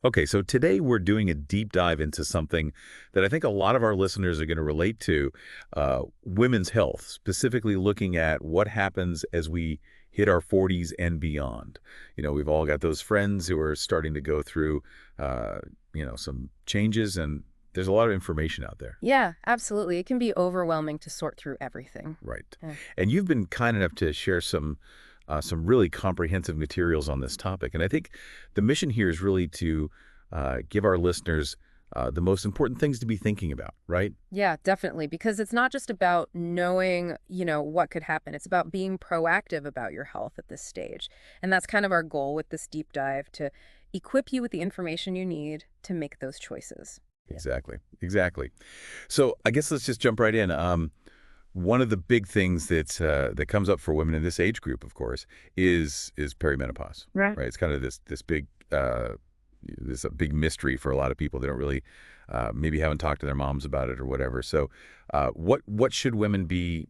Okay, so today we're doing a deep dive into something that I think a lot of our listeners are going to relate to, women's health, specifically looking at what happens as we hit our 40s and beyond. We've all got those friends who are starting to go through, uh, some changes, and there's a lot of information out there. Yeah, absolutely. It can be overwhelming to sort through everything. Right. Yeah. And you've been kind enough to share some really comprehensive materials on this topic. And I think the mission here is really to give our listeners the most important things to be thinking about, right? Yeah, definitely. Because it's not just about knowing, what could happen. It's about being proactive about your health at this stage. And that's kind of our goal with this deep dive to equip you with the information you need to make those choices. Yeah. Exactly. Exactly. So I guess let's just jump right in. One of the big things that comes up for women in this age group, of course, is perimenopause. Right. Right. It's kind of this a big mystery for a lot of people. They don't really maybe haven't talked to their moms about it or whatever. So, what should women be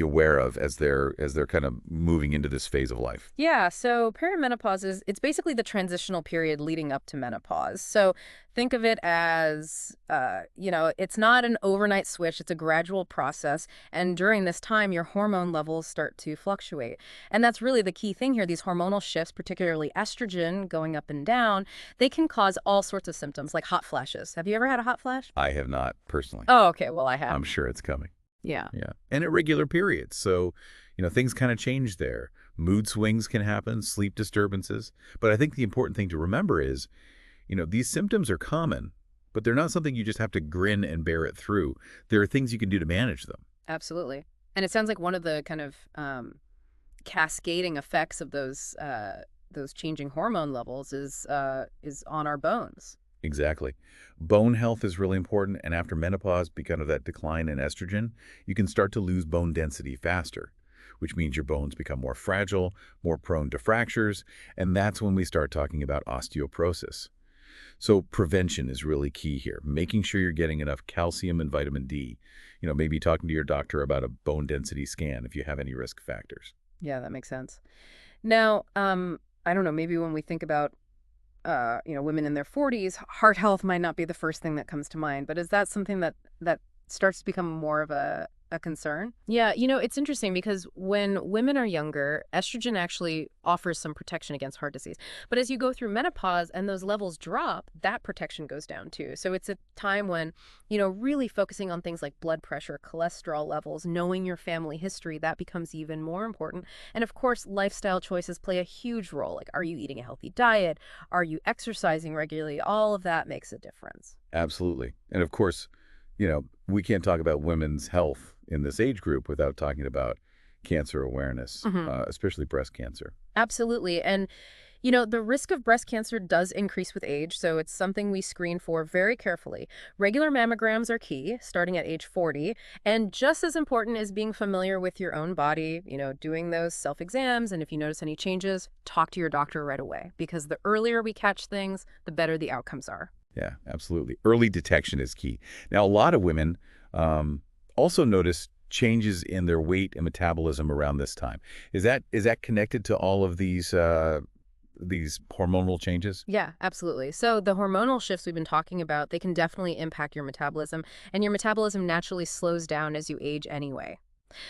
aware of as they're kind of moving into this phase of life? Yeah, so perimenopause it's basically the transitional period leading up to menopause. So think of it as, it's not an overnight switch, it's a gradual process. And during this time, your hormone levels start to fluctuate. And that's really the key thing here. These hormonal shifts, particularly estrogen going up and down, they can cause all sorts of symptoms like hot flashes. Have you ever had a hot flash? I have not personally. Oh, okay. Well, I have. I'm sure it's coming. Yeah. Yeah. And irregular periods. So, things kind of change there. Mood swings can happen, sleep disturbances. But I think the important thing to remember is, these symptoms are common, but they're not something you just have to grin and bear it through. There are things you can do to manage them. Absolutely. And it sounds like one of the kind of cascading effects of those changing hormone levels is on our bones. Exactly. Bone health is really important. And after menopause, because of that decline in estrogen, you can start to lose bone density faster, which means your bones become more fragile, more prone to fractures. And that's when we start talking about osteoporosis. So prevention is really key here, making sure you're getting enough calcium and vitamin D. Maybe talking to your doctor about a bone density scan if you have any risk factors. Yeah, that makes sense. Now, I don't know, maybe when we think about women in their 40s, heart health might not be the first thing that comes to mind, but is that something that starts to become more of a concern? Yeah, it's interesting because when women are younger, estrogen actually offers some protection against heart disease. But as you go through menopause and those levels drop, that protection goes down too. So it's a time when, really focusing on things like blood pressure, cholesterol levels, knowing your family history, that becomes even more important. And of course, lifestyle choices play a huge role. Like, are you eating a healthy diet? Are you exercising regularly? All of that makes a difference. Absolutely. And of course, we can't talk about women's health in this age group without talking about cancer awareness, especially breast cancer. Absolutely. And, the risk of breast cancer does increase with age, so it's something we screen for very carefully. Regular mammograms are key, starting at age 40. And just as important is being familiar with your own body, doing those self-exams. And if you notice any changes, talk to your doctor right away, because the earlier we catch things, the better the outcomes are. Yeah, absolutely. Early detection is key. Now, a lot of women also notice changes in their weight and metabolism around this time. Is that connected to all of these hormonal changes? Yeah, absolutely. So the hormonal shifts we've been talking about, they can definitely impact your metabolism, and your metabolism naturally slows down as you age anyway.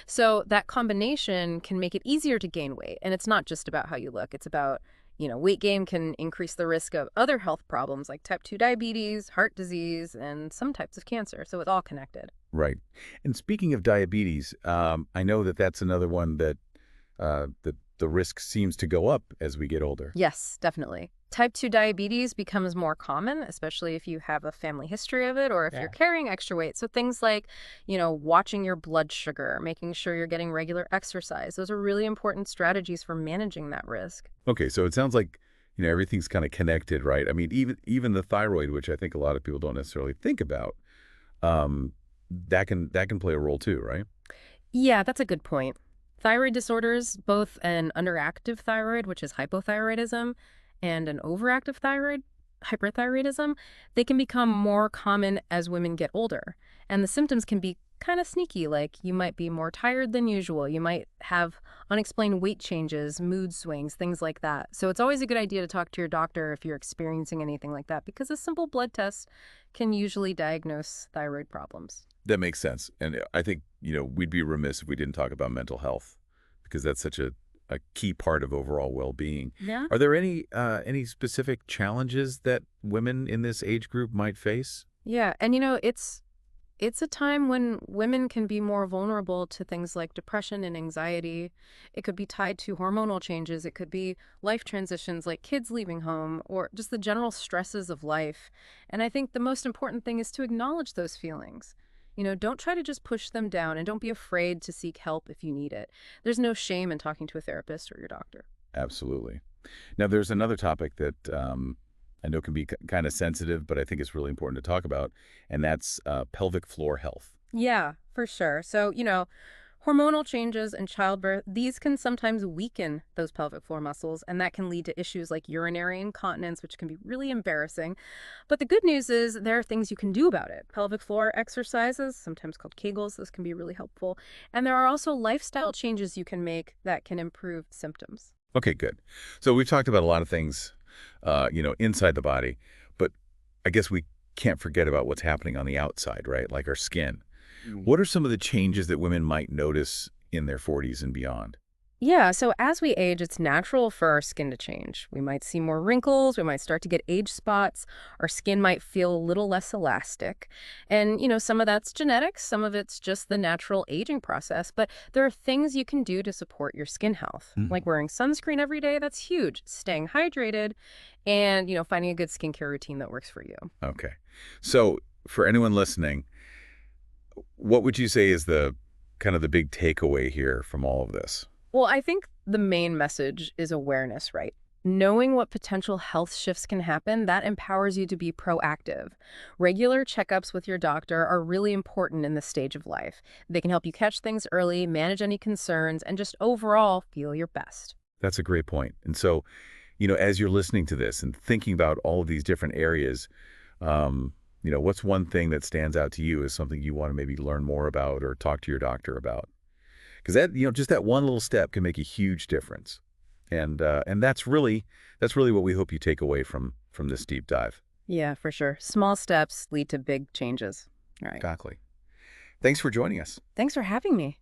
So that combination can make it easier to gain weight, and it's not just about how you look. It's about, weight gain can increase the risk of other health problems like type 2 diabetes, heart disease, and some types of cancer. So it's all connected. Right. And speaking of diabetes, I know that that's another one that the risk seems to go up as we get older. Yes, definitely. Type 2 diabetes becomes more common, especially if you have a family history of it or if you're carrying extra weight. So things like, watching your blood sugar, making sure you're getting regular exercise. Those are really important strategies for managing that risk. Okay, so it sounds like, everything's kind of connected, right? I mean, even the thyroid, which I think a lot of people don't necessarily think about, that can play a role too, right? Yeah, that's a good point. Thyroid disorders, both an underactive thyroid, which is hypothyroidism, and an overactive thyroid, hyperthyroidism, they can become more common as women get older. And the symptoms can be kind of sneaky, like you might be more tired than usual. You might have unexplained weight changes, mood swings, things like that. So it's always a good idea to talk to your doctor if you're experiencing anything like that, because a simple blood test can usually diagnose thyroid problems. That makes sense. And I think, we'd be remiss if we didn't talk about mental health because that's such a key part of overall well-being. Yeah. Are there any specific challenges that women in this age group might face? Yeah, and it's a time when women can be more vulnerable to things like depression and anxiety. It could be tied to hormonal changes. It could be life transitions like kids leaving home or just the general stresses of life. And I think the most important thing is to acknowledge those feelings. Don't try to just push them down and don't be afraid to seek help if you need it. There's no shame in talking to a therapist or your doctor. Absolutely. Now, there's another topic that I know can be kind of sensitive, but I think it's really important to talk about, and that's pelvic floor health. Yeah, for sure. So, hormonal changes in childbirth, these can sometimes weaken those pelvic floor muscles, and that can lead to issues like urinary incontinence, which can be really embarrassing. But the good news is there are things you can do about it. Pelvic floor exercises, sometimes called Kegels, this can be really helpful. And there are also lifestyle changes you can make that can improve symptoms. Okay, good. So we've talked about a lot of things, inside the body, but I guess we can't forget about what's happening on the outside, right? Like our skin. What are some of the changes that women might notice in their 40s and beyond? Yeah, so as we age, it's natural for our skin to change. We might see more wrinkles, we might start to get age spots, our skin might feel a little less elastic. And, some of that's genetics, some of it's just the natural aging process. But there are things you can do to support your skin health, like wearing sunscreen every day, that's huge, staying hydrated, and, finding a good skincare routine that works for you. Okay. So for anyone listening, what would you say is the kind of the big takeaway here from all of this? Well, I think the main message is awareness, right? Knowing what potential health shifts can happen, that empowers you to be proactive. Regular checkups with your doctor are really important in this stage of life. They can help you catch things early, manage any concerns, and just overall feel your best. That's a great point. And so, as you're listening to this and thinking about all of these different areas, what's one thing that stands out to you as something you want to maybe learn more about or talk to your doctor about? Because that, just that one little step can make a huge difference. And that's really what we hope you take away from this deep dive. Yeah, for sure. Small steps lead to big changes. All right. Exactly. Thanks for joining us. Thanks for having me.